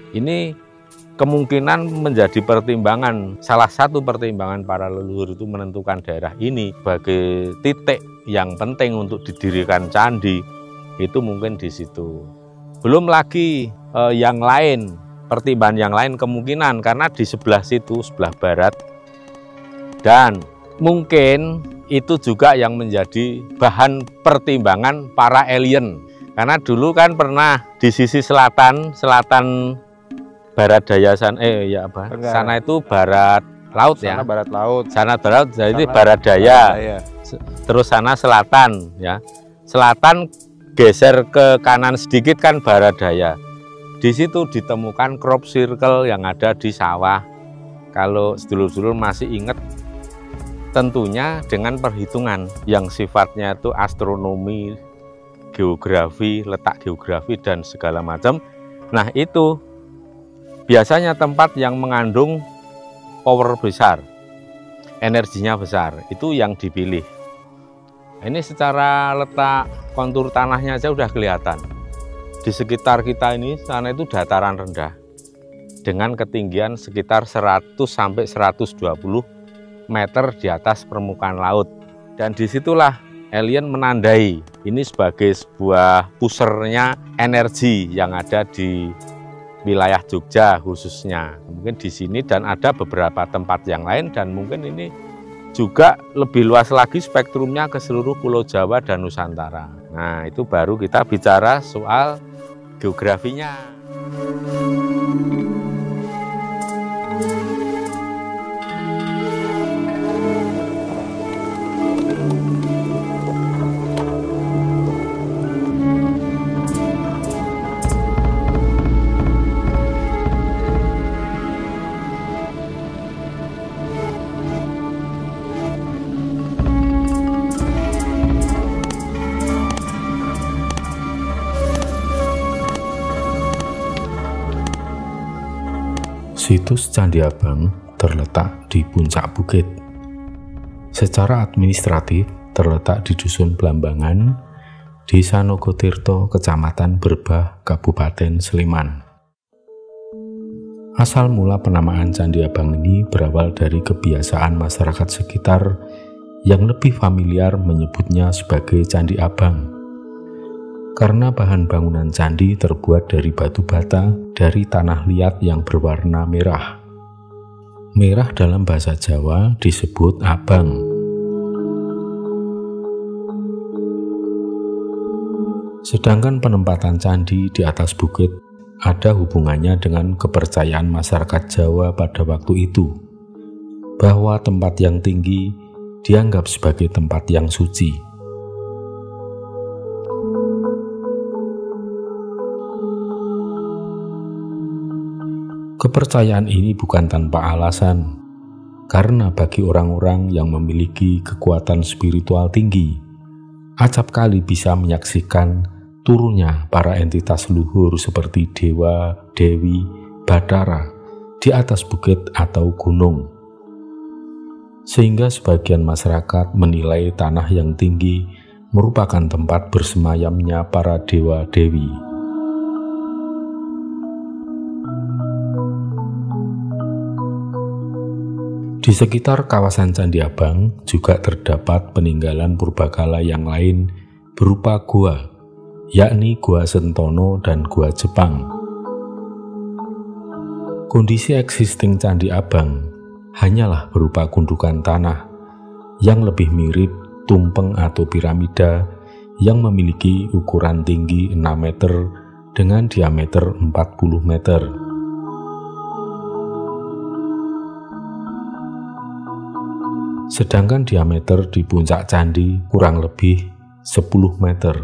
Ini kemungkinan menjadi pertimbangan, salah satu pertimbangan para leluhur itu menentukan daerah ini sebagai titik yang penting untuk didirikan candi, itu mungkin di situ. Belum lagi yang lain, pertimbangan yang lain kemungkinan karena di sebelah situ, sebelah barat, dan mungkin itu juga yang menjadi bahan pertimbangan para alien. Karena dulu kan pernah di sisi selatan barat daya sana itu barat laut ya. Sana barat laut. Sana barat jadi barat daya. Terus sana selatan ya. Selatan geser ke kanan sedikit kan barat daya. Di situ ditemukan crop circle yang ada di sawah. Kalau sedulur-sedulur masih ingat, tentunya dengan perhitungan yang sifatnya itu astronomi, geografi, letak geografi dan segala macam. Nah, itu biasanya tempat yang mengandung power besar, energinya besar, itu yang dipilih. Ini secara letak kontur tanahnya aja udah kelihatan. Di sekitar kita ini, sana itu dataran rendah dengan ketinggian sekitar 100 sampai 120 meter di atas permukaan laut. Dan disitulah alien menandai ini sebagai sebuah pusernya energi yang ada di wilayah Jogja khususnya. Mungkin di sini dan ada beberapa tempat yang lain, dan mungkin ini juga lebih luas lagi spektrumnya ke seluruh Pulau Jawa dan Nusantara. Nah, itu baru kita bicara soal geografinya. Situs Candi Abang terletak di puncak bukit. Secara administratif terletak di Dusun Blambangan, Desa Nogotirto, Kecamatan Berbah, Kabupaten Sleman. Asal mula penamaan Candi Abang ini berawal dari kebiasaan masyarakat sekitar yang lebih familiar menyebutnya sebagai Candi Abang. Karena bahan bangunan candi terbuat dari batu bata dari tanah liat yang berwarna merah. Merah dalam bahasa Jawa disebut abang. Sedangkan penempatan candi di atas bukit ada hubungannya dengan kepercayaan masyarakat Jawa pada waktu itu, bahwa tempat yang tinggi dianggap sebagai tempat yang suci. Kepercayaan ini bukan tanpa alasan, karena bagi orang-orang yang memiliki kekuatan spiritual tinggi, acap kali bisa menyaksikan turunnya para entitas luhur seperti dewa, dewi, Bathara di atas bukit atau gunung. Sehingga sebagian masyarakat menilai tanah yang tinggi merupakan tempat bersemayamnya para dewa-dewi. Di sekitar kawasan Candi Abang juga terdapat peninggalan purbakala yang lain berupa gua, yakni Gua Sentono dan Gua Jepang. Kondisi existing Candi Abang hanyalah berupa gundukan tanah yang lebih mirip tumpeng atau piramida yang memiliki ukuran tinggi 6 meter dengan diameter 40 meter. Sedangkan diameter di puncak candi kurang lebih 10 meter.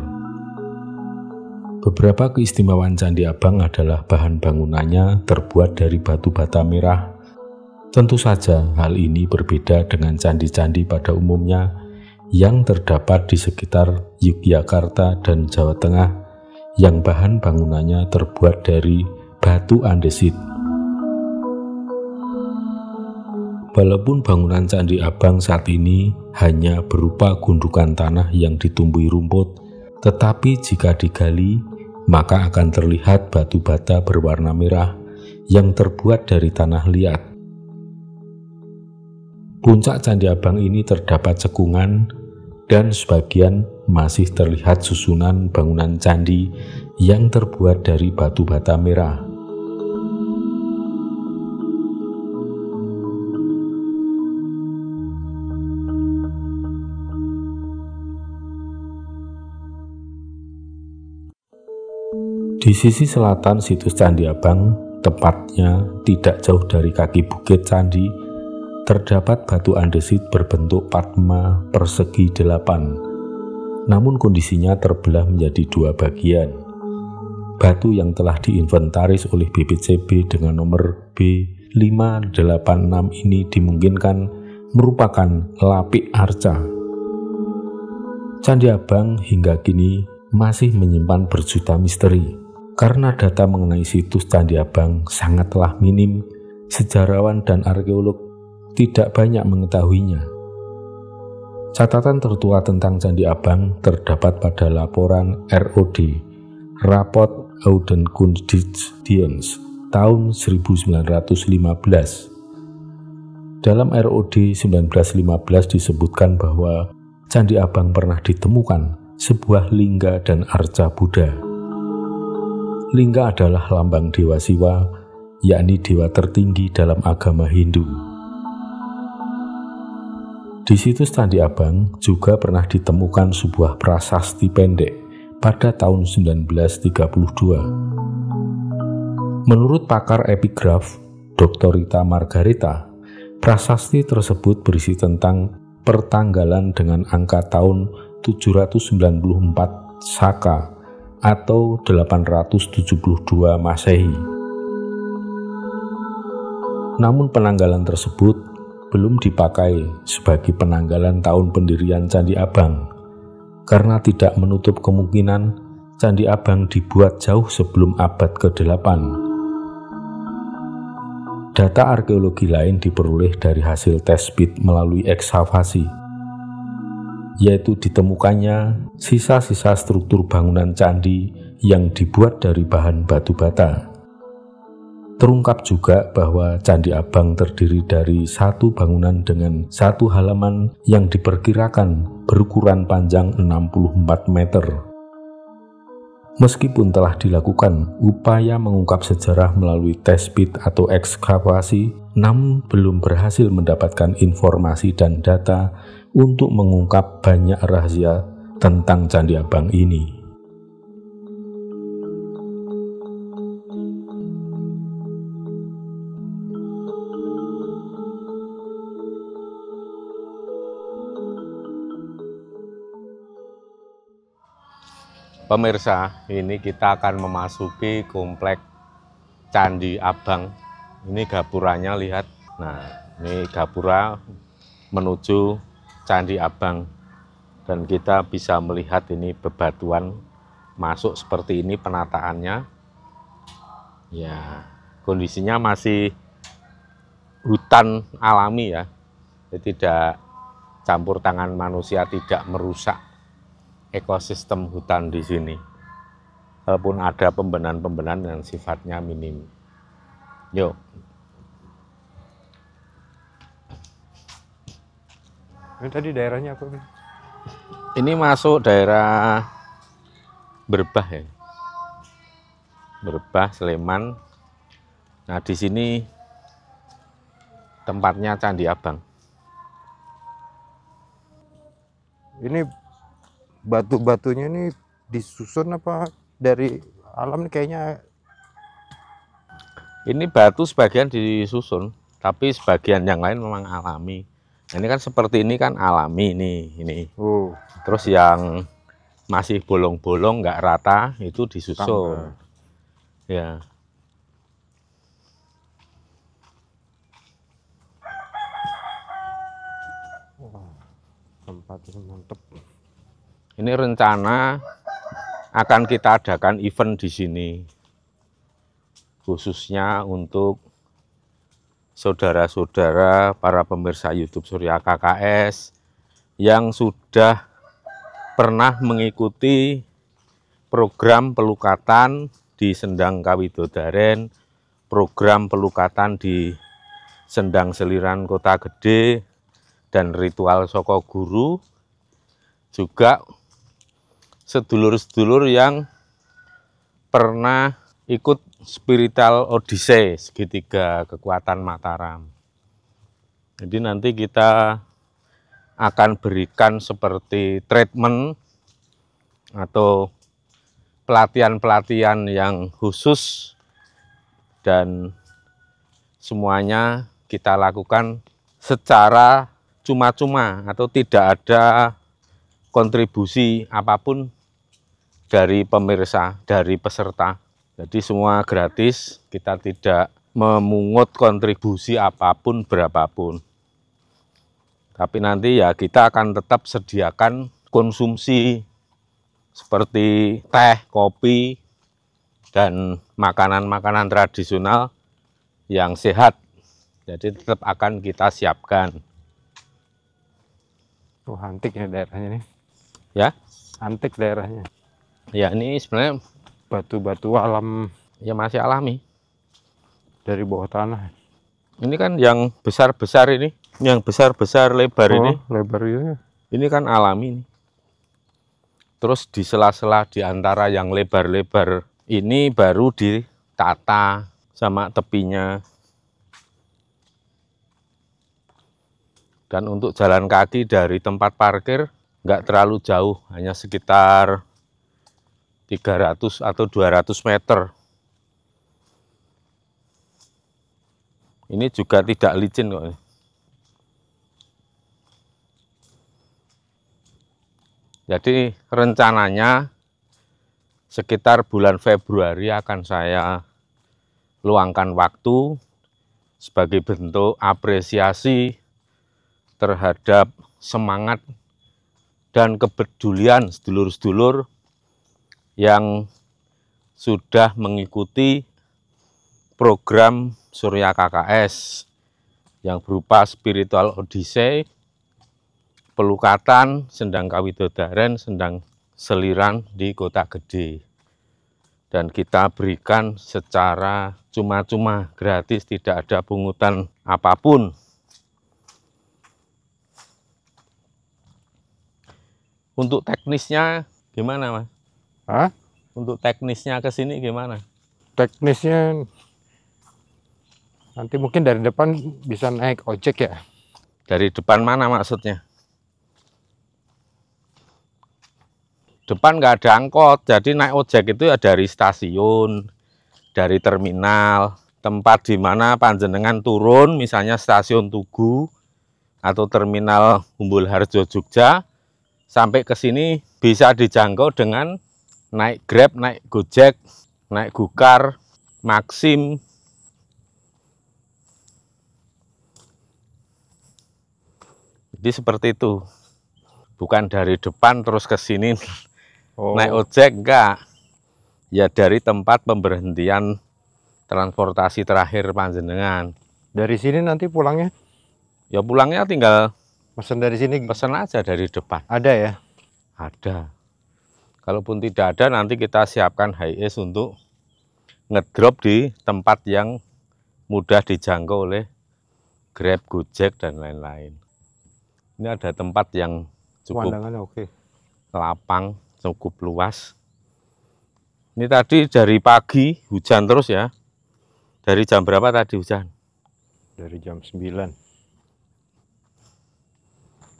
Beberapa keistimewaan Candi Abang adalah bahan bangunannya terbuat dari batu bata merah. Tentu saja hal ini berbeda dengan candi-candi pada umumnya yang terdapat di sekitar Yogyakarta dan Jawa Tengah yang bahan bangunannya terbuat dari batu andesit. Walaupun bangunan Candi Abang saat ini hanya berupa gundukan tanah yang ditumbuhi rumput, tetapi jika digali, maka akan terlihat batu bata berwarna merah yang terbuat dari tanah liat. Puncak Candi Abang ini terdapat cekungan dan sebagian masih terlihat susunan bangunan candi yang terbuat dari batu bata merah. Di sisi selatan situs Candi Abang, tepatnya tidak jauh dari kaki bukit candi, terdapat batu andesit berbentuk padma persegi 8. Namun kondisinya terbelah menjadi dua bagian. Batu yang telah diinventaris oleh BPCB dengan nomor B586 ini dimungkinkan merupakan lapik arca. Candi Abang hingga kini masih menyimpan berjuta misteri. Karena data mengenai situs Candi Abang sangatlah minim, sejarawan dan arkeolog tidak banyak mengetahuinya. Catatan tertua tentang Candi Abang terdapat pada laporan ROD, Rapport Oudenkunstdienst, tahun 1915. Dalam ROD 1915 disebutkan bahwa Candi Abang pernah ditemukan sebuah lingga dan arca Buddha. Lingga adalah lambang Dewa Siwa, yakni dewa tertinggi dalam agama Hindu. Di situs Candi Abang juga pernah ditemukan sebuah prasasti pendek pada tahun 1932. Menurut pakar epigraf Dr. Rita Margareta, prasasti tersebut berisi tentang pertanggalan dengan angka tahun 794 Saka atau 872 Masehi. Namun penanggalan tersebut belum dipakai sebagai penanggalan tahun pendirian Candi Abang, karena tidak menutup kemungkinan Candi Abang dibuat jauh sebelum abad ke-8. Data arkeologi lain diperoleh dari hasil tes pit melalui ekskavasi, yaitu ditemukannya sisa-sisa struktur bangunan candi yang dibuat dari bahan batu bata. Terungkap juga bahwa Candi Abang terdiri dari satu bangunan dengan satu halaman yang diperkirakan berukuran panjang 64 meter. Meskipun telah dilakukan upaya mengungkap sejarah melalui tes pit atau ekskavasi, namun belum berhasil mendapatkan informasi dan data untuk mengungkap banyak rahasia tentang Candi Abang ini. Pemirsa, ini kita akan memasuki komplek Candi Abang. Ini gapuranya, lihat. Nah, ini gapura menuju Candi Abang, dan kita bisa melihat ini bebatuan masuk seperti ini penataannya. Ya, kondisinya masih hutan alami ya, jadi tidak campur tangan manusia, tidak merusak ekosistem hutan di sini. Walaupun ada pembenahan-pembenahan yang sifatnya minim. Yuk. Ini tadi daerahnya apa? Ini masuk daerah Berbah ya. Berbah, Sleman. Nah, di sini tempatnya Candi Abang. Ini batu-batunya ini disusun apa dari alam nih kayaknya? Ini batu sebagian disusun, tapi sebagian yang lain memang alami. Ini kan seperti ini kan alami nih, ini. Terus yang masih bolong-bolong nggak rata itu disusun. Ya. Tempatnya mantep. Ini rencana akan kita adakan event di sini, khususnya untuk saudara-saudara para pemirsa YouTube Surya KKS yang sudah pernah mengikuti program pelukatan di Sendang Kawidodaren, program pelukatan di Sendang Seliran Kota Gede dan ritual Soko Guru, juga sedulur-sedulur yang pernah ikut spiritual Odyssey segitiga kekuatan Mataram. Jadi nanti kita akan berikan seperti treatment atau pelatihan-pelatihan yang khusus, dan semuanya kita lakukan secara cuma-cuma atau tidak ada kontribusi apapun dari pemirsa, dari peserta. Jadi semua gratis, kita tidak memungut kontribusi apapun berapapun. Tapi nanti ya kita akan tetap sediakan konsumsi seperti teh, kopi, dan makanan-makanan tradisional yang sehat. Jadi tetap akan kita siapkan. Oh, antik ya daerahnya nih. Ya, Antik daerahnya. ya ini sebenarnya Batu-batu alam ya masih alami. dari bawah tanah. Ini kan yang besar-besar ini, yang besar-besar lebar ini. Lebar itu. Ini kan alami nih. Terus di sela-sela di antara yang lebar-lebar ini baru ditata sama tepinya. Dan untuk jalan kaki dari tempat parkir nggak terlalu jauh, hanya sekitar 300 atau 200 meter. Ini juga tidak licin kok. Jadi rencananya sekitar bulan Februari akan saya luangkan waktu sebagai bentuk apresiasi terhadap semangat dan kepedulian sedulur-sedulur yang sudah mengikuti program Surya KKS yang berupa spiritual Odyssey, pelukatan Sendang Kawidodaren, Sendang Seliran di Kota Gede. Dan kita berikan secara cuma-cuma, gratis, tidak ada pungutan apapun. Untuk teknisnya gimana, Mas? Hah? Untuk teknisnya ke sini gimana? Teknisnya nanti mungkin dari depan bisa naik ojek ya. Dari depan mana maksudnya? Depan nggak ada angkot, jadi naik ojek itu ya dari stasiun, dari terminal, tempat di mana panjenengan turun, misalnya stasiun Tugu atau terminal Umbul Harjo Jogja, sampai ke sini bisa dijangkau dengan naik Grab, naik Gojek, naik Gukar, Maxim. Jadi seperti itu. Bukan dari depan terus ke sini. Naik ojek enggak, ya dari tempat pemberhentian transportasi terakhir panjenengan. Dari sini nanti pulangnya? Ya pulangnya tinggal Pesan dari sini? pesan aja dari depan. Ada ya? Ada. Kalaupun tidak ada, nanti kita siapkan HiAce untuk ngedrop di tempat yang mudah dijangkau oleh Grab, Gojek, dan lain-lain. Ini ada tempat yang cukup Pemandangannya oke. lapang, cukup luas. Ini tadi dari pagi hujan terus ya. Dari jam berapa tadi hujan? Dari jam 9.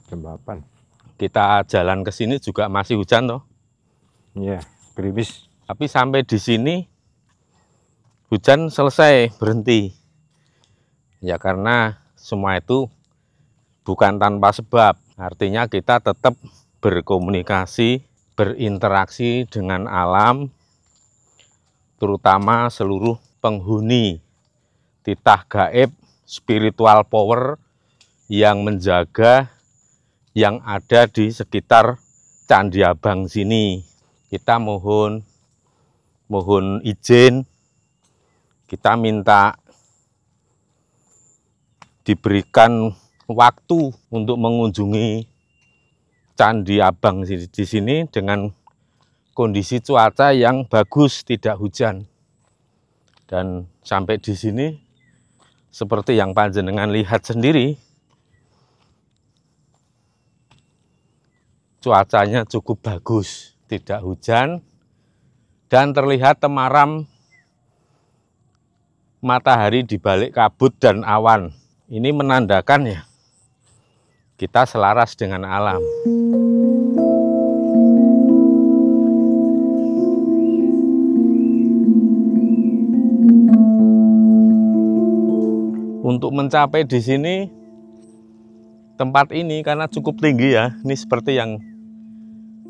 Jam 8. Kita jalan ke sini juga masih hujan toh. Iya, gerimis. Tapi sampai di sini hujan selesai, berhenti. Ya karena semua itu bukan tanpa sebab. Artinya kita tetap berkomunikasi, berinteraksi dengan alam, terutama seluruh penghuni titah gaib, spiritual power yang menjaga yang ada di sekitar Candi Abang sini. Kita mohon izin, kita minta diberikan waktu untuk mengunjungi Candi Abang di sini dengan kondisi cuaca yang bagus, tidak hujan. Dan sampai di sini seperti yang panjenengan lihat sendiri, cuacanya cukup bagus, tidak hujan dan terlihat temaram matahari di balik kabut dan awan. Ini menandakan ya kita selaras dengan alam. Untuk mencapai di sini, tempat ini karena cukup tinggi ya, ini seperti yang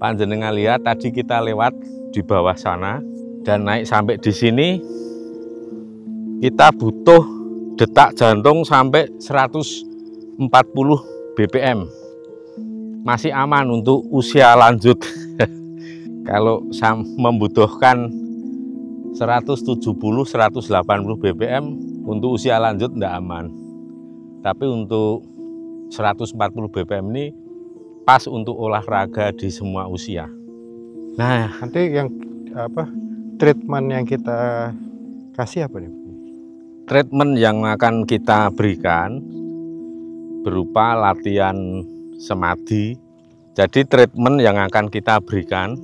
panjenengan lihat tadi kita lewat di bawah sana dan naik sampai di sini, kita butuh detak jantung sampai 140 BPM. Masih aman untuk usia lanjut. Kalau membutuhkan 170-180 BPM untuk usia lanjut tidak aman. Tapi untuk 140 BPM ini pas untuk olahraga di semua usia. Nah, nanti yang treatment yang kita kasih apa nih? Treatment yang akan kita berikan berupa latihan samadhi. Jadi treatment yang akan kita berikan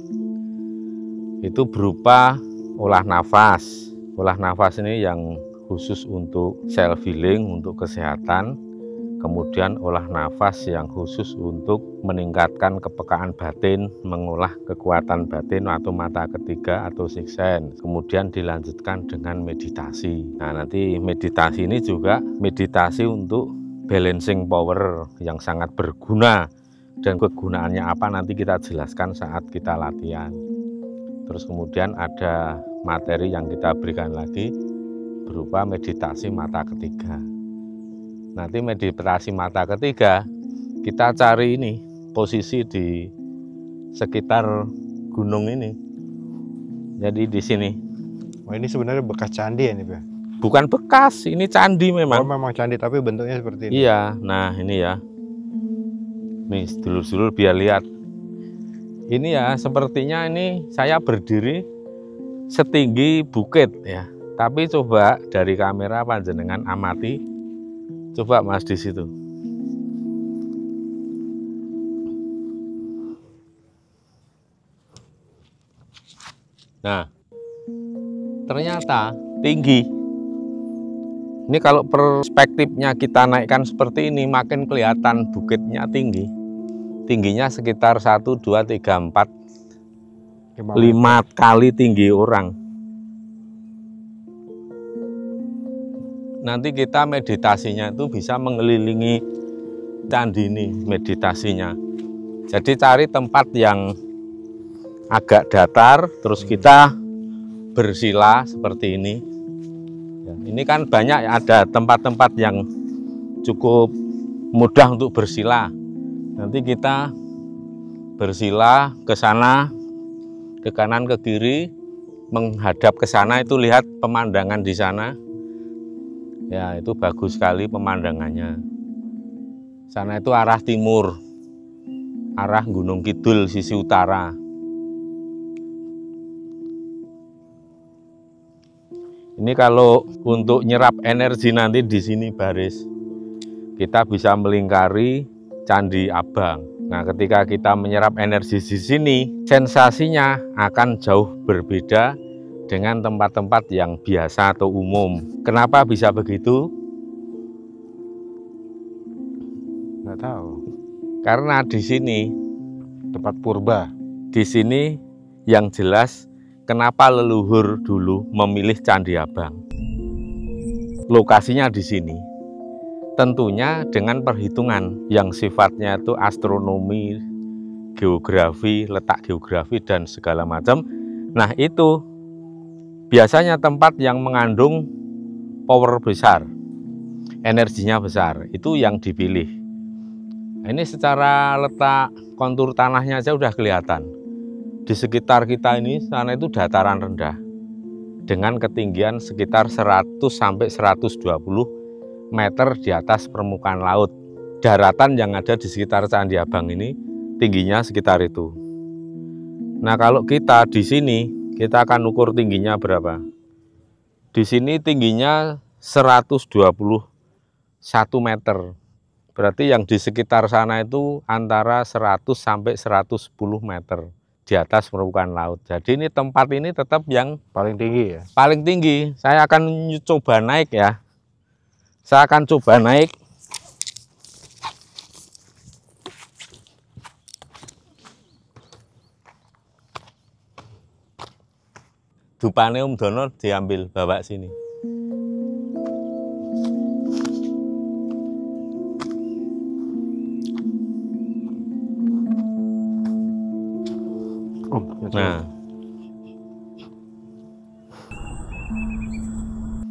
itu berupa olah nafas. Olah nafas ini yang khusus untuk self healing, untuk kesehatan. Kemudian olah nafas yang khusus untuk meningkatkan kepekaan batin, mengolah kekuatan batin atau mata ketiga atau sixth sense. Kemudian dilanjutkan dengan meditasi. Nah, nanti meditasi ini juga meditasi untuk balancing power yang sangat berguna, dan kegunaannya apa nanti kita jelaskan saat kita latihan. Terus kemudian ada materi yang kita berikan lagi berupa meditasi mata ketiga. Nanti meditasi mata ketiga kita cari ini posisi di sekitar gunung ini. Jadi di sini. Oh, ini sebenarnya bekas candi ya nih, Pak? Bukan bekas, ini candi memang. Oh, memang candi tapi bentuknya seperti ini. Iya, nah ini ya. Nih sedulur-sedulur biar lihat. Ini ya sepertinya ini saya berdiri setinggi bukit ya. Tapi coba dari kamera panjenengan amati. Coba Mas di situ. Nah, ternyata tinggi. Ini kalau perspektifnya kita naikkan seperti ini, makin kelihatan bukitnya tinggi. Tingginya sekitar 1, 2, 3, 4, 5 kali tinggi orang. Nanti kita meditasinya itu bisa mengelilingi candi ini meditasinya. Jadi cari tempat yang agak datar, terus kita bersila seperti ini. Ya, ini kan banyak ada tempat-tempat yang cukup mudah untuk bersila. Nanti kita bersila ke sana, ke kanan, ke kiri, menghadap ke sana, itu lihat pemandangan di sana. Ya, itu bagus sekali pemandangannya. Sana itu arah timur, arah Gunung Kidul sisi utara. Ini kalau untuk nyerap energi nanti di sini baris, kita bisa melingkari Candi Abang. Nah, ketika kita menyerap energi di sini, sensasinya akan jauh berbeda dengan tempat-tempat yang biasa atau umum. Kenapa bisa begitu? Nggak tahu. Karena di sini Tempat purba. Di sini yang jelas kenapa leluhur dulu memilih Candi Abang. Lokasinya di sini. Tentunya dengan perhitungan yang sifatnya itu astronomi, geografi, letak geografi dan segala macam. Nah, itu biasanya tempat yang mengandung power besar, energinya besar, itu yang dipilih. Ini secara letak kontur tanahnya aja udah kelihatan. Di sekitar kita ini, sana itu dataran rendah dengan ketinggian sekitar 100 sampai 120 meter di atas permukaan laut. Daratan yang ada di sekitar Candi Abang ini tingginya sekitar itu. Nah, kalau kita di sini, kita akan ukur tingginya berapa. Di sini tingginya 121 meter. Berarti yang di sekitar sana itu antara 100 sampai 110 meter di atas permukaan laut. Jadi ini tempat ini tetap yang Paling tinggi ya? paling tinggi. Saya akan coba naik ya. Saya akan coba naik. Dupane Om Dono diambil bawa sini. Nah,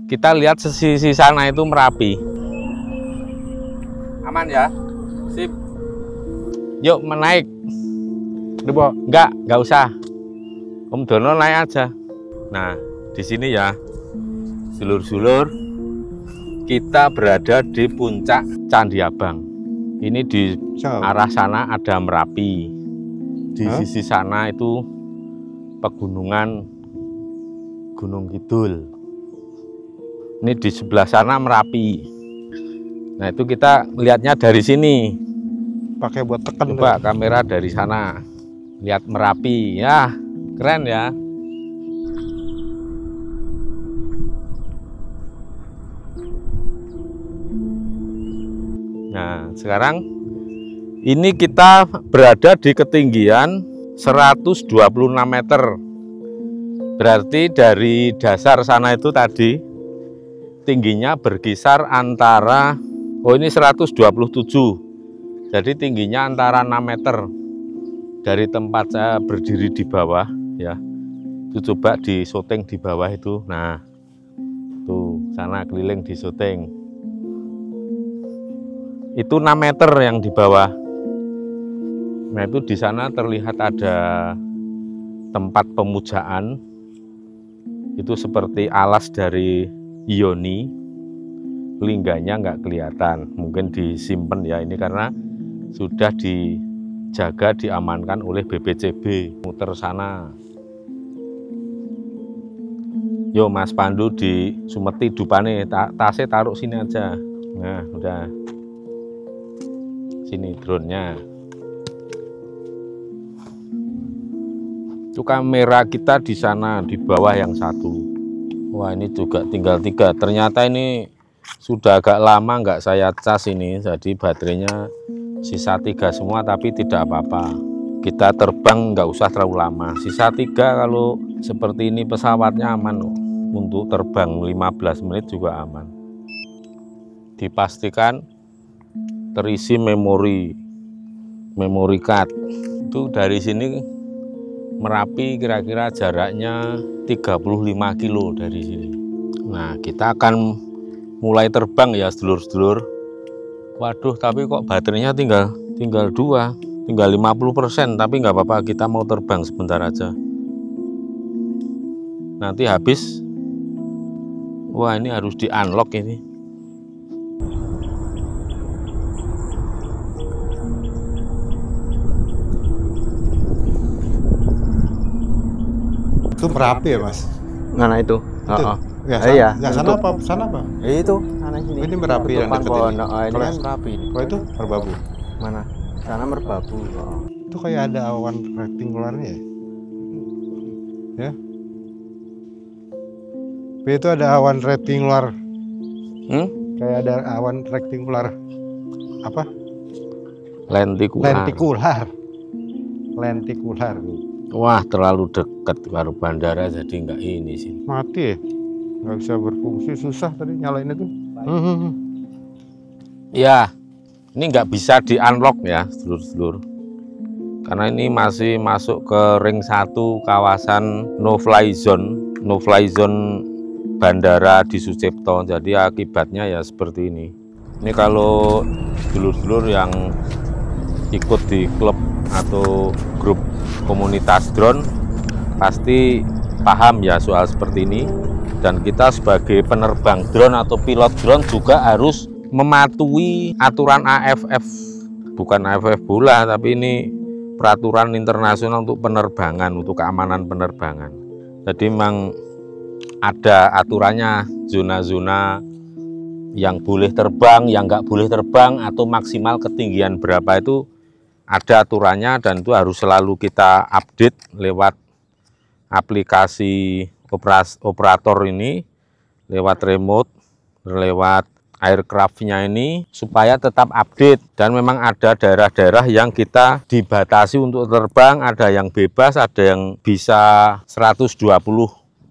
kita lihat sisi sana itu Merapi. Aman ya? Sip. Yuk menaik. Dibawa? Enggak usah. Om Dono naik aja. Nah, di sini ya, sedulur-sedulur, kita berada di puncak Candi Abang. Ini di arah sana ada Merapi. Di sisi sana itu pegunungan Gunung Kidul. Ini di sebelah sana Merapi. Nah, itu kita lihatnya dari sini. Pakai buat tekan. Coba kamera dari sana. Lihat Merapi. Ya, keren ya. Nah, sekarang ini kita berada di ketinggian 126 meter. Berarti dari dasar sana itu tadi tingginya berkisar antara, oh ini 127. Jadi tingginya antara 6 meter dari tempat saya berdiri di bawah ya. Itu coba di syuting di bawah itu. Nah, tuh sana keliling di syuting. Itu 6 meter yang di bawah. Nah, itu di sana terlihat ada tempat pemujaan. Itu seperti alas dari Yoni. Lingganya nggak kelihatan. Mungkin disimpan ya ini karena sudah dijaga, diamankan oleh BPCB. Muter sana. Yo Mas Pandu di Sumeti Dupane, tasnya taruh sini aja. Nah, udah. Sini drone-nya. Itu kamera kita di sana di bawah yang satu. Wah, ini juga tinggal 3. Ternyata ini sudah agak lama nggak saya cas ini, jadi baterainya sisa 3 semua, tapi tidak apa-apa. Kita terbang nggak usah terlalu lama. Sisa 3 kalau seperti ini pesawatnya aman loh. Untuk terbang 15 menit juga aman. Dipastikan terisi memori card. Itu dari sini Merapi kira-kira jaraknya 35 kilo dari sini. Nah, kita akan mulai terbang ya sedulur-sedulur. Waduh, tapi kok baterainya tinggal 2, tinggal 50%, tapi nggak apa-apa, kita mau terbang sebentar aja. Nanti habis. Wah, ini harus di-unlock ini. Itu Merapi ya Mas? Mana itu? Ya, iya. Nggak sana apa? Sana apa? Itu sana sini. Ini Merapi yang dekat ini. Ini kan Merapi. Kalau itu Merbabu. Mana? Sana Merbabu. Itu kayak ada awan rektangularnya ya? Ya. Itu ada awan rektangular. Kayak ada awan rektangular. Apa? Lentikular. Lentikular. Wah, terlalu dekat baru bandara jadi nggak ini sih. Mati ya? Nggak bisa berfungsi, susah tadi nyalain itu. Ya, ini nggak bisa di-unlock ya, sedulur-sedulur. Karena ini masih masuk ke ring 1 kawasan no-fly zone. No-fly zone bandara di Sucipto. Jadi akibatnya ya seperti ini. Ini kalau sedulur-sedulur yang ikut di klub atau grup komunitas drone pasti paham ya soal seperti ini, dan kita sebagai penerbang drone atau pilot drone juga harus mematuhi aturan AFF, bukan AFF bola tapi ini peraturan internasional untuk penerbangan, untuk keamanan penerbangan. Jadi memang ada aturannya, zona-zona yang boleh terbang, yang nggak boleh terbang, atau maksimal ketinggian berapa itu ada aturannya, dan itu harus selalu kita update lewat aplikasi operator ini, lewat remote, lewat aircraft-nya ini, supaya tetap update. Dan memang ada daerah-daerah yang kita dibatasi untuk terbang, ada yang bebas, ada yang bisa 120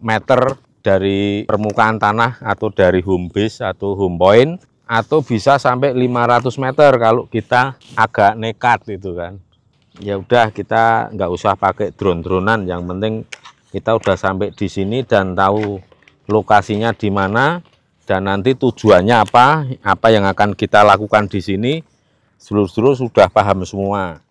meter dari permukaan tanah atau dari home base atau home point, atau bisa sampai 500 meter kalau kita agak nekat itu kan. Ya udah, kita nggak usah pakai drone-dronan, yang penting kita udah sampai di sini dan tahu lokasinya di mana dan nanti tujuannya apa yang akan kita lakukan di sini, seluruh sudah paham semua.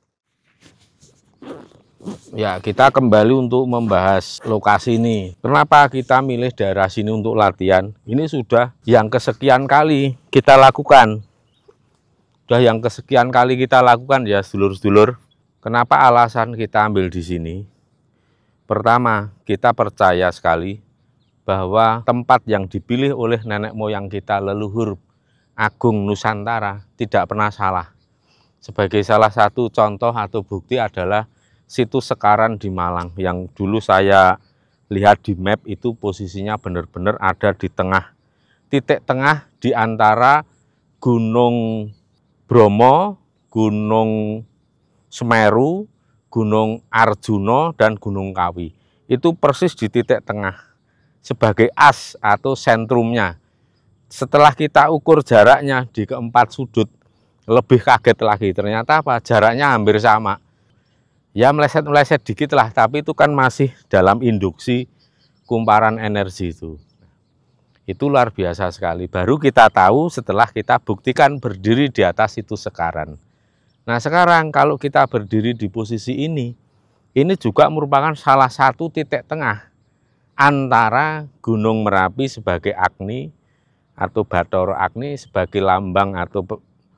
Ya, kita kembali untuk membahas lokasi ini. Kenapa kita milih daerah sini untuk latihan? Ini sudah yang kesekian kali kita lakukan. Sudah yang kesekian kali kita lakukan ya, sedulur-sedulur. Kenapa alasan kita ambil di sini? Pertama, kita percaya sekali bahwa tempat yang dipilih oleh nenek moyang kita, leluhur agung Nusantara, tidak pernah salah. Sebagai salah satu contoh atau bukti adalah situs Sekaran di Malang, yang dulu saya lihat di map itu posisinya benar-benar ada di tengah, titik tengah di antara Gunung Bromo, Gunung Semeru, Gunung Arjuna, dan Gunung Kawi. Itu persis di titik tengah sebagai as atau sentrumnya. Setelah kita ukur jaraknya di keempat sudut, lebih kaget lagi, ternyata apa? Jaraknya hampir sama. Ya meleset-meleset dikit lah, tapi itu kan masih dalam induksi kumparan energi itu. Itu luar biasa sekali. Baru kita tahu setelah kita buktikan berdiri di atas situs Sekaran. Nah sekarang kalau kita berdiri di posisi ini juga merupakan salah satu titik tengah antara Gunung Merapi sebagai Agni atau Bathara Agni sebagai lambang atau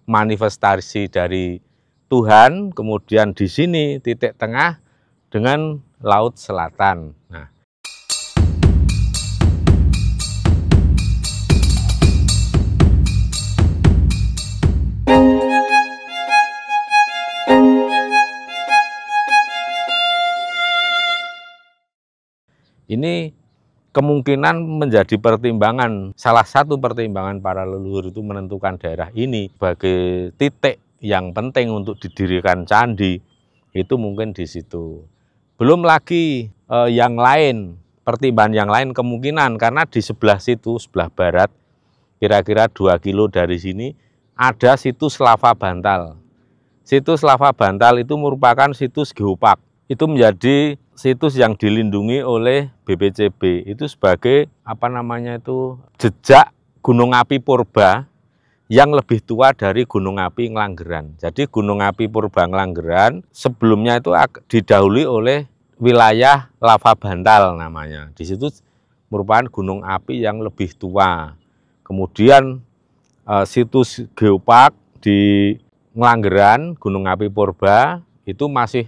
manifestasi dari Tuhan, kemudian di sini titik tengah dengan Laut Selatan. Nah, ini kemungkinan menjadi pertimbangan, salah satu pertimbangan para leluhur itu menentukan daerah ini sebagai titik yang penting untuk didirikan candi, itu mungkin di situ. Belum lagi yang lain, pertimbangan yang lain kemungkinan, karena di sebelah situ, sebelah barat, kira-kira 2 kilo dari sini, ada situs lava bantal. Situs lava bantal itu merupakan situs geopark. Itu menjadi situs yang dilindungi oleh BPCB. Itu sebagai jejak gunung api purba yang lebih tua dari gunung api Nglanggeran. Jadi gunung api purba Nglanggeran sebelumnya itu didahului oleh wilayah lava bantal namanya. Di situ merupakan gunung api yang lebih tua. Kemudian situs geopark di Nglanggeran, gunung api purba, itu masih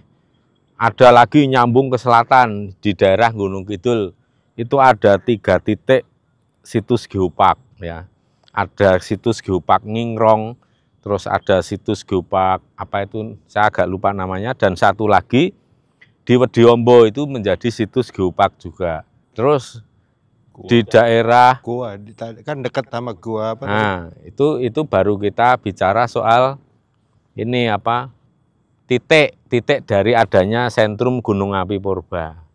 ada lagi nyambung ke selatan di daerah Gunung Kidul. Itu ada 3 titik situs geopark ya. Ada situs geopark Ngingrong, terus ada situs geopark saya agak lupa namanya, dan satu lagi di Wediombo itu menjadi situs geopark juga. Terus di daerah Gua kan dekat sama gua apa? Nah, itu baru kita bicara soal ini titik dari adanya sentrum gunung api purba.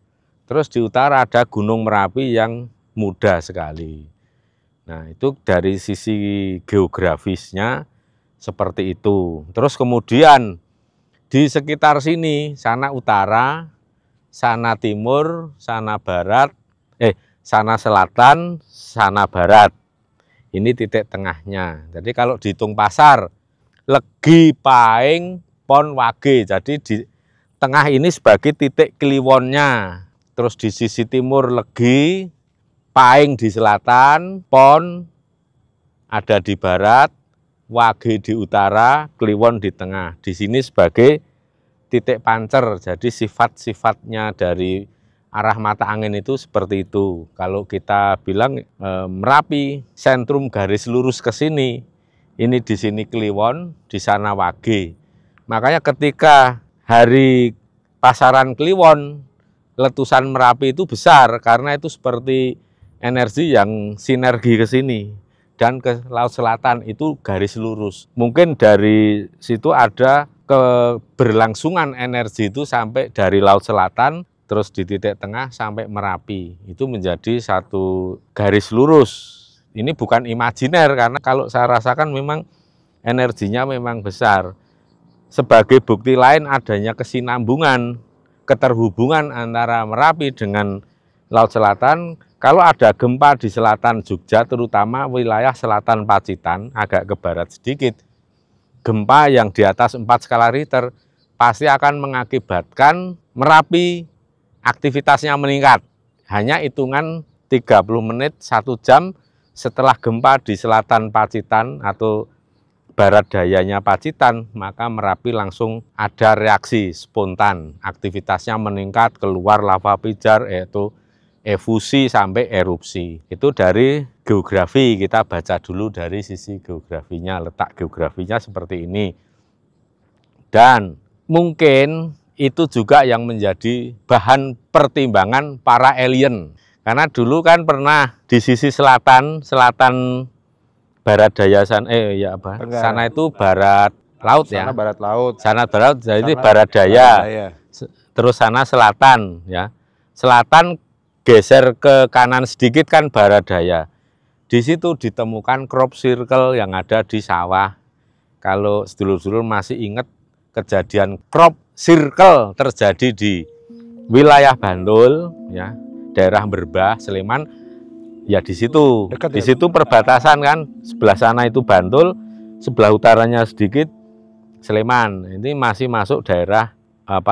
Terus di utara ada Gunung Merapi yang muda sekali. Nah, itu dari sisi geografisnya seperti itu. Terus kemudian di sekitar sini, sana utara, sana timur, sana barat, sana selatan, sana barat. Ini titik tengahnya. Jadi kalau dihitung pasar, Legi, Paing, Pon, Wage. Jadi di tengah ini sebagai titik kliwonnya. Terus di sisi timur Legi, Paing di selatan, Pon ada di barat, Wage di utara, Kliwon di tengah. Di sini sebagai titik pancer. Jadi sifat-sifatnya dari arah mata angin itu seperti itu. Kalau kita bilang Merapi, sentrum garis lurus ke sini, ini di sini Kliwon, di sana Wage. Makanya ketika hari pasaran Kliwon, letusan Merapi itu besar karena itu seperti energi yang sinergi ke sini dan ke Laut Selatan itu garis lurus. Mungkin dari situ ada keberlangsungan energi itu sampai dari Laut Selatan terus di titik tengah sampai Merapi. Itu menjadi satu garis lurus. Ini bukan imajiner karena kalau saya rasakan memang energinya memang besar. Sebagai bukti lain adanya kesinambungan, keterhubungan antara Merapi dengan Laut Selatan. Kalau ada gempa di selatan Jogja, terutama wilayah selatan Pacitan, agak ke barat sedikit, gempa yang di atas 4 skala Richter pasti akan mengakibatkan Merapi aktivitasnya meningkat. Hanya hitungan 30 menit, 1 jam setelah gempa di selatan Pacitan atau barat dayanya Pacitan, maka Merapi langsung ada reaksi spontan, aktivitasnya meningkat, keluar lava pijar, yaitu efusi sampai erupsi. Itu dari geografi, kita baca dulu dari sisi geografinya, letak geografinya seperti ini. Dan mungkin itu juga yang menjadi bahan pertimbangan para alien. Karena dulu kan pernah di sisi selatan barat daya sana itu barat laut ya. Sana barat laut. Sana barat, jadi barat daya. Terus sana selatan ya. Selatan geser ke kanan sedikit kan barat daya. Di situ ditemukan crop circle yang ada di sawah. Kalau sedulur-sedulur masih ingat kejadian crop circle terjadi di wilayah Bantul ya, daerah Berbah, Sleman. Ya di situ. Dekat, di situ perbatasan kan. Sebelah sana itu Bantul, sebelah utaranya sedikit Sleman. Ini masih masuk daerah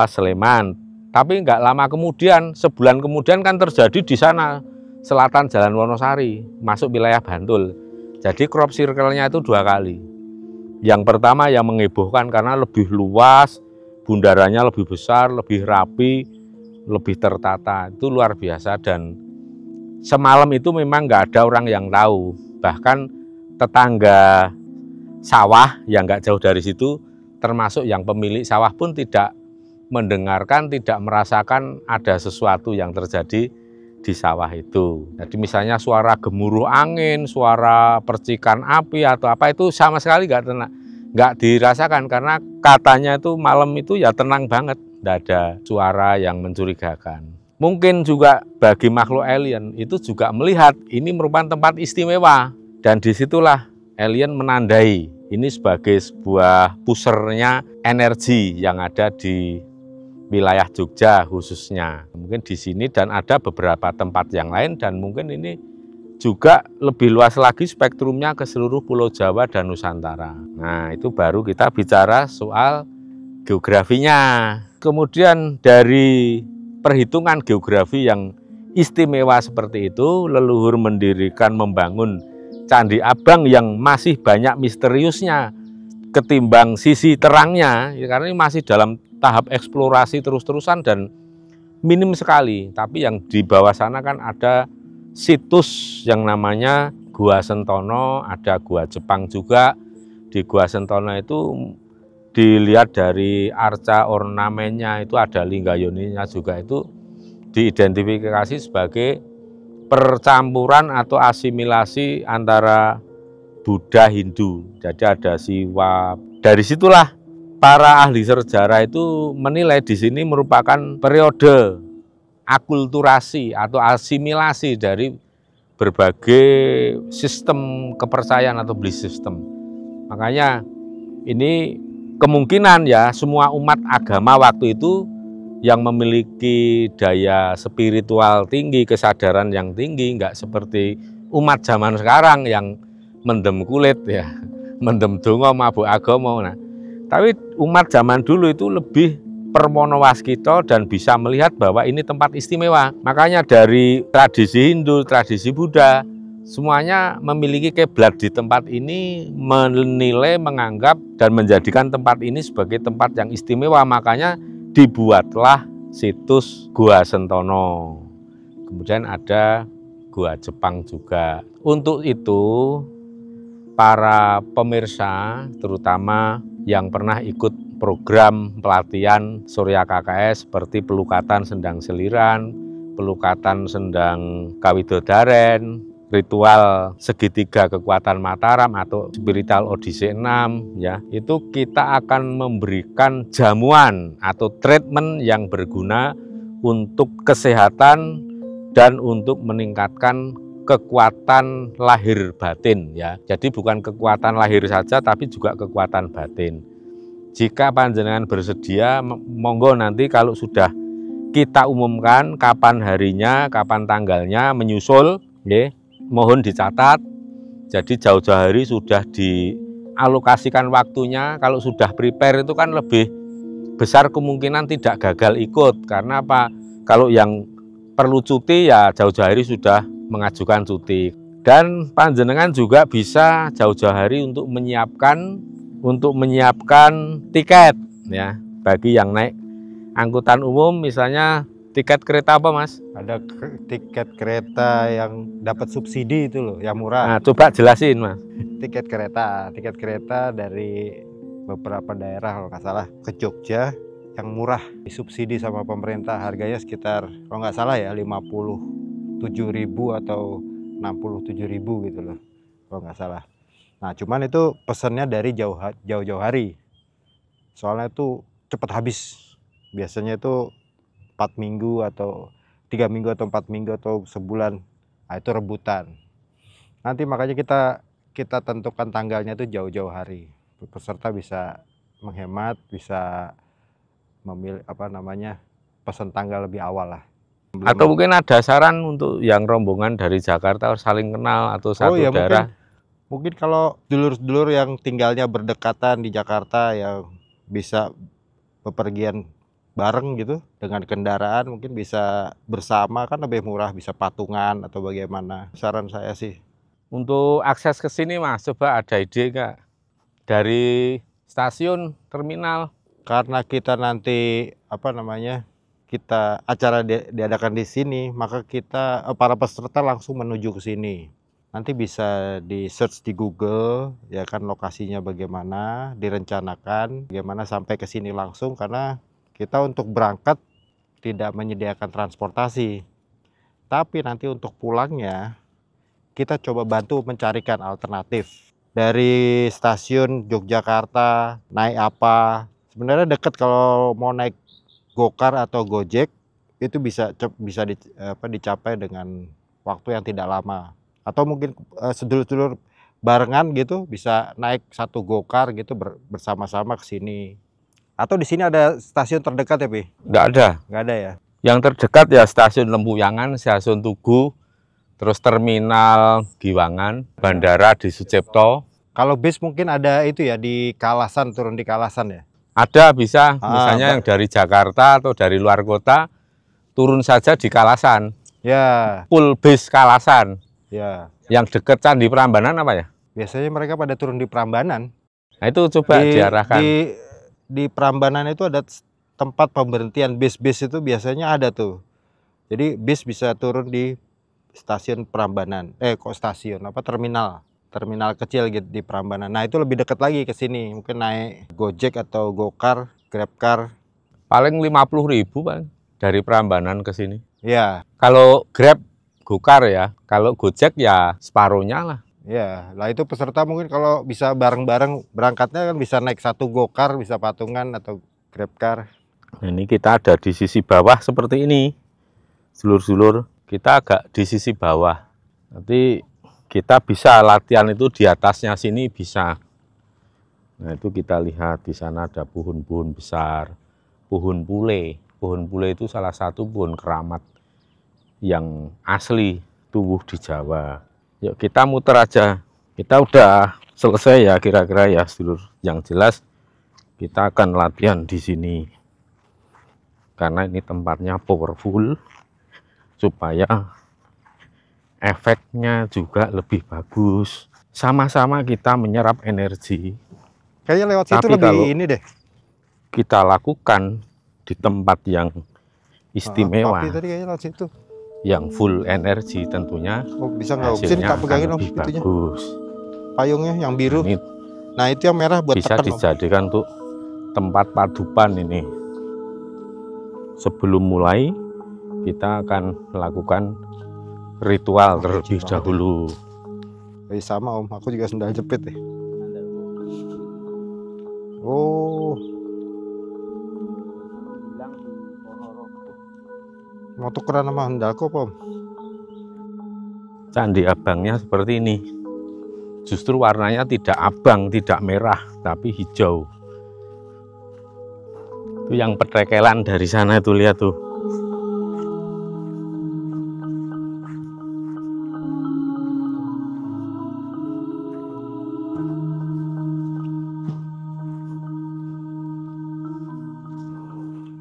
Sleman. Tapi nggak lama kemudian, sebulan kemudian kan terjadi di sana, selatan Jalan Wonosari, masuk wilayah Bantul. Jadi crop circle-nya itu 2 kali. Yang pertama yang mengebohkan karena lebih luas, bundarannya lebih besar, lebih rapi, lebih tertata. Itu luar biasa dan semalam itu memang nggak ada orang yang tahu. Bahkan tetangga sawah yang nggak jauh dari situ, termasuk yang pemilik sawah pun tidak mendengarkan, tidak merasakan ada sesuatu yang terjadi di sawah itu. Jadi misalnya suara gemuruh angin, suara percikan api atau apa itu sama sekali nggak dirasakan karena katanya itu malam itu ya tenang banget, nggak ada suara yang mencurigakan. Mungkin juga bagi makhluk alien itu juga melihat ini merupakan tempat istimewa dan disitulah alien menandai ini sebagai sebuah pusernya energi yang ada di wilayah Jogja khususnya. Mungkin di sini dan ada beberapa tempat yang lain dan mungkin ini juga lebih luas lagi spektrumnya ke seluruh Pulau Jawa dan Nusantara. Nah itu baru kita bicara soal geografinya. Kemudian dari perhitungan geografi yang istimewa seperti itu, leluhur mendirikan membangun Candi Abang yang masih banyak misteriusnya ketimbang sisi terangnya, ya, karena ini masih dalam tahap eksplorasi terus-terusan dan minim sekali. Tapi yang di bawah sana kan ada situs yang namanya Gua Sentono, ada Gua Jepang juga. Di Gua Sentono itu dilihat dari arca ornamennya itu ada linggayoninya juga, itu diidentifikasi sebagai percampuran atau asimilasi antara Buddha Hindu. Jadi ada Siwa. Dari situlah para ahli sejarah itu menilai di sini merupakan periode akulturasi atau asimilasi dari berbagai sistem kepercayaan atau belief system. Makanya ini kemungkinan ya semua umat agama waktu itu yang memiliki daya spiritual tinggi, kesadaran yang tinggi, nggak seperti umat zaman sekarang yang mendem kulit ya, mendem dongo, mabuk agama. Nah, tapi umat zaman dulu itu lebih permonowaskita dan bisa melihat bahwa ini tempat istimewa. Makanya dari tradisi Hindu, tradisi Buddha, semuanya memiliki kiblat di tempat ini, menilai, menganggap, dan menjadikan tempat ini sebagai tempat yang istimewa. Makanya dibuatlah situs Gua Sentono. kemudian ada Gua Jepang juga. Untuk itu para pemirsa, terutama yang pernah ikut program pelatihan Surya KKS seperti pelukatan Sendang Seliran, pelukatan Sendang Kawidodaren, ritual segitiga kekuatan Mataram atau spiritual Odyssey 6, ya, itu kita akan memberikan jamuan atau treatment yang berguna untuk kesehatan dan untuk meningkatkan kekuatan lahir batin, ya. Jadi bukan kekuatan lahir saja tapi juga kekuatan batin. Jika panjenengan bersedia, monggo nanti kalau sudah kita umumkan kapan harinya, kapan tanggalnya menyusul, ya, mohon dicatat. Jadi jauh-jauh hari sudah dialokasikan waktunya. Kalau sudah prepare itu kan lebih besar kemungkinan tidak gagal ikut. Karena apa? Kalau yang perlu cuti ya jauh-jauh hari sudah mengajukan cuti. Dan panjenengan juga bisa jauh-jauh hari untuk menyiapkan tiket, ya, bagi yang naik angkutan umum. Misalnya tiket kereta apa, Mas? Ada tiket kereta yang dapat subsidi itu loh, yang murah. Nah, coba jelasin, Mas. Tiket kereta dari beberapa daerah kalau nggak salah ke Jogja yang murah, disubsidi sama pemerintah, harganya sekitar kalau nggak salah ya 57.000 atau 67.000 gitu loh kalau nggak salah. Nah cuman itu pesannya dari jauh-jauh hari, soalnya itu cepat habis, biasanya itu 4 minggu atau 3 minggu atau 4 minggu atau sebulan. Nah itu rebutan. Nanti makanya kita tentukan tanggalnya itu jauh-jauh hari, peserta bisa menghemat, bisa memilih pesan tanggal lebih awal lah. Atau mungkin ada saran untuk yang rombongan dari Jakarta harus saling kenal atau satu ya, daerah. Mungkin kalau dulur-dulur yang tinggalnya berdekatan di Jakarta yang bisa bepergian bareng gitu dengan kendaraan, mungkin bisa bersama, kan lebih murah, bisa patungan atau bagaimana. Saran saya sih. Untuk akses ke sini, Mas, coba ada ide nggak? Dari stasiun, terminal? Karena kita nanti kita acara diadakan di sini, maka kita para peserta langsung menuju ke sini. Nanti bisa di search di Google, ya kan, lokasinya bagaimana, direncanakan bagaimana sampai ke sini langsung, karena kita untuk berangkat tidak menyediakan transportasi. Tapi nanti untuk pulangnya kita coba bantu mencarikan alternatif. Dari stasiun Yogyakarta naik apa? Sebenarnya dekat, kalau mau naik Gokar atau Gojek itu bisa dicapai dengan waktu yang tidak lama. Atau mungkin sedulur-sedulur barengan gitu bisa naik satu Gokar gitu bersama-sama ke sini. Atau di sini ada stasiun terdekat ya, Pi? Nggak ada. Nggak ada ya? Yang terdekat ya stasiun Lempuyangan, stasiun Tugu, terus terminal Giwangan, bandara di Sucipto. Kalau bis mungkin ada itu ya, di Kalasan, turun di Kalasan ya? Ada, bisa, misalnya yang dari Jakarta atau dari luar kota, turun saja di Kalasan. Ya. Full bis Kalasan. Ya. Yang dekat Candi Prambanan apa ya? Biasanya mereka pada turun di Prambanan. Nah itu coba diarahkan. Di Prambanan itu ada tempat pemberhentian bis-bis, itu biasanya ada tuh. Jadi bis bisa turun di stasiun Prambanan. Terminal kecil gitu di Prambanan. Nah itu lebih dekat lagi ke sini, mungkin naik Gojek atau Gokar, Grabcar. Paling 50.000 Bang, dari Prambanan ke sini. Ya. Kalau Grab, Gokar ya, kalau Gojek ya separuhnya lah. Ya, lah itu peserta mungkin kalau bisa bareng-bareng berangkatnya kan bisa naik satu Gokar, bisa patungan atau Grabcar. Nah, ini kita ada di sisi bawah seperti ini, sedulur-sedulur, kita agak di sisi bawah. Nanti kita bisa latihan itu di atasnya sini bisa. Nah itu kita lihat di sana ada pohon-pohon besar, pohon pule. Pohon pule itu salah satu pohon keramat yang asli tumbuh di Jawa. Yuk kita muter aja. Kita udah selesai ya kira-kira ya, sedulur. Yang jelas kita akan latihan di sini. Karena ini tempatnya powerful supaya efeknya juga lebih bagus. Sama-sama kita menyerap energi. Kayaknya lewat situ Tapi lebih ini deh. Kita lakukan di tempat yang istimewa. Tapi tadi kayaknya lewat situ. yang full energi tentunya Oh, bisa nggak opsin hasilnya tak pegangin akan Om lebih itunya. bagus. Payungnya yang biru. Ini Nah, itu yang merah buat bisa tekan Om. dijadikan untuk tempat padupan ini. Sebelum mulai kita akan melakukan ritual terlebih banget dahulu. Sama Om, aku juga sendal jepit deh. Oh, mau tukeran sama sendalku apa Om? Candi abangnya seperti ini. Justru warnanya tidak abang, tidak merah, tapi hijau. Itu yang petekelan dari sana itu, lihat tuh.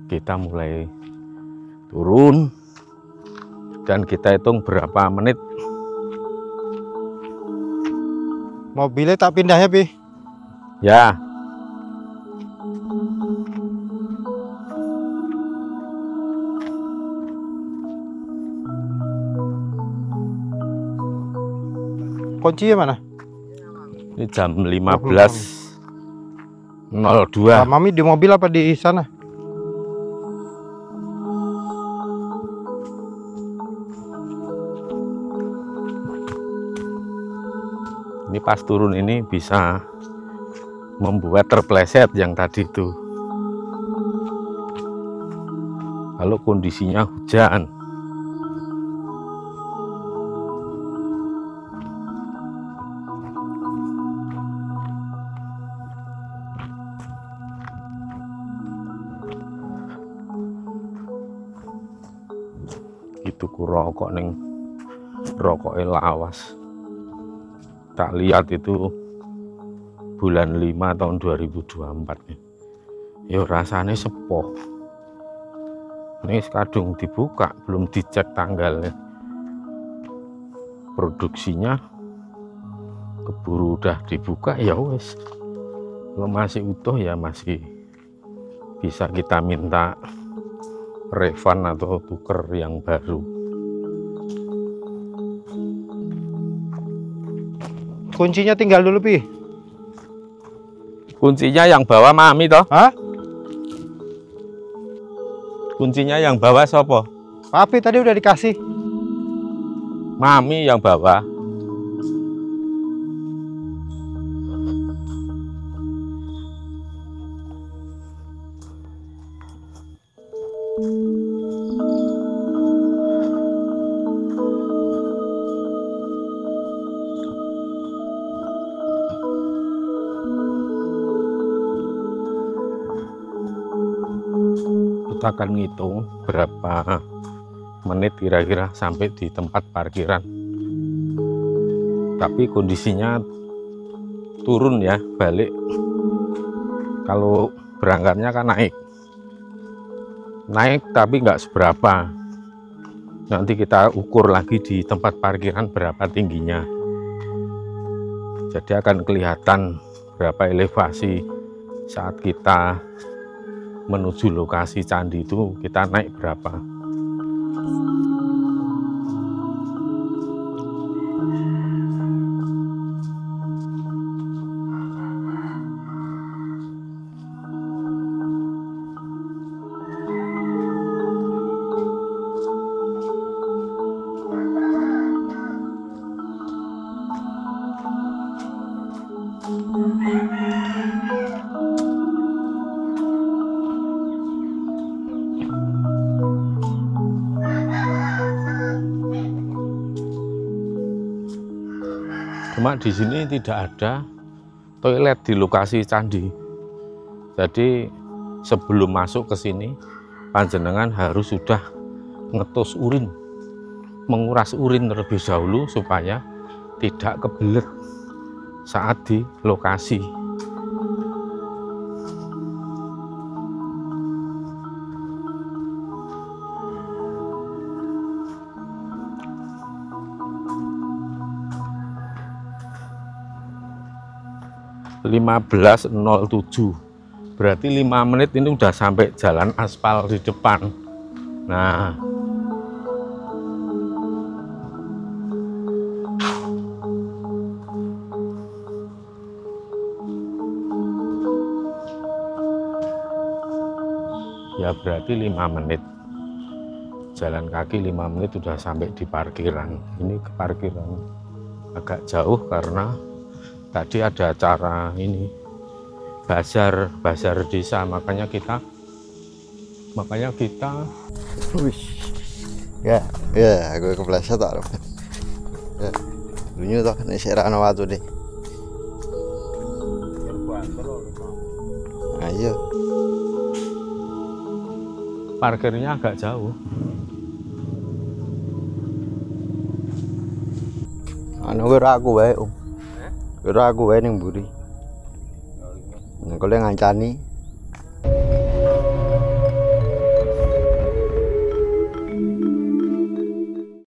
Kita mulai turun dan kita hitung berapa menit. Mobilnya tak pindah ya, Pi? Ya, Kuncinya mana? ini jam 15.02. Mami di mobil apa di sana? Ini pas turun ini bisa membuat terpleset yang tadi itu. Kalau kondisinya hujan. Itu ku rokok neng rokoknya lawas. Tak lihat itu bulan 5 tahun 2024 nih. Ya rasanya sepoh. Ini kadung dibuka, belum dicek tanggalnya. Produksinya keburu udah dibuka ya wes. Kalau masih utuh ya masih bisa kita minta refund atau tuker yang baru. Kuncinya tinggal dulu, Pi. Kuncinya yang bawa Mami toh? Hah? Kuncinya yang bawa sopo? Papi tadi udah dikasih. Mami yang bawa. Kita akan ngitung berapa menit kira-kira sampai di tempat parkiran. Tapi kondisinya turun ya, balik. Kalau berangkatnya kan naik tapi nggak seberapa. Nanti kita ukur lagi di tempat parkiran berapa tingginya. Jadi akan kelihatan berapa elevasi saat kita menuju lokasi candi itu, kita naik berapa. Cuma di sini tidak ada toilet di lokasi candi. Jadi sebelum masuk ke sini, panjenengan harus sudah ngetus urin, menguras urin terlebih dahulu supaya tidak kebelet saat di lokasi. .15.07 berarti 5 menit ini udah sampai jalan aspal di depan. Nah, ya berarti 5 menit. Jalan kaki 5 menit sudah sampai di parkiran. Ini ke parkiran agak jauh karena tadi ada acara ini bazar desa, makanya kita Wih. Ya, gue kepleset tak. Ya. Bunyi toh nek sik ra ana watu deh. Ayo. parkirnya agak jauh. Anu kira aku wae, Om. Kira aku wae ning mburi. Nek kole ngancani